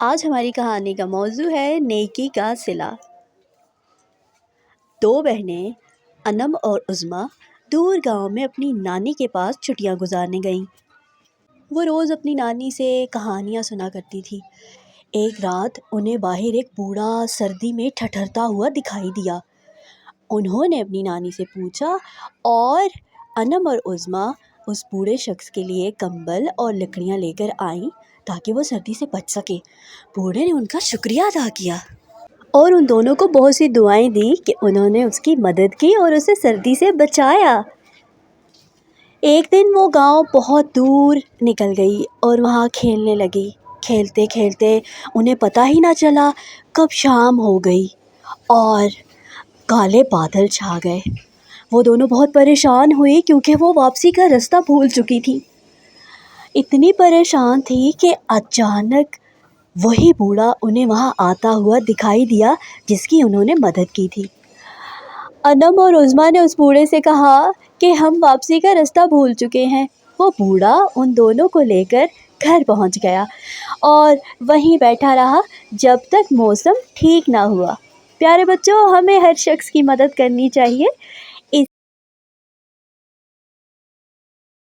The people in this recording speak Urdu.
آج ہماری کہانی کا موضوع ہے نیکی کا صلہ۔ دو بہنیں انم اور عظمیٰ دور گاؤں میں اپنی نانی کے پاس چھٹیاں گزارنے گئیں۔ وہ روز اپنی نانی سے کہانیاں سنا کرتی تھی۔ ایک رات انہیں باہر ایک بوڑھا سردی میں ٹھٹھرتا ہوا دکھائی دیا۔ انہوں نے اپنی نانی سے پوچھا اور انم اور عظمیٰ اس بوڑھے شخص کے لیے کمبل اور لکڑیاں لے کر آئیں تاکہ وہ سردی سے بچ سکے۔ بوڑھے نے ان کا شکریہ ادا کیا اور ان دونوں کو بہت سی دعائیں دیں کہ انہوں نے اس کی مدد کی اور اسے سردی سے بچایا۔ ایک دن وہ گاؤں بہت دور نکل گئی اور وہاں کھیلنے لگی۔ کھیلتے کھیلتے انہیں پتہ ہی نہ چلا کب شام ہو گئی اور کالے بادل چھا گئے۔ وہ دونوں بہت پریشان ہوئی کیونکہ وہ واپسی کا راستہ بھول چکی تھی۔ اتنی پریشان تھی کہ اچانک وہی بوڑھا انہیں وہاں آتا ہوا دکھائی دیا جس کی انہوں نے مدد کی تھی۔ انم اور عظمیٰ نے اس بوڑھے سے کہا کہ ہم واپسی کا راستہ بھول چکے ہیں۔ وہ بوڑھا ان دونوں کو لے کر گھر پہنچ گیا اور وہیں بیٹھا رہا جب تک موسم ٹھیک نہ ہوا۔ پیارے بچوں، ہمیں ہر شخص کی مدد کرنی چاہیے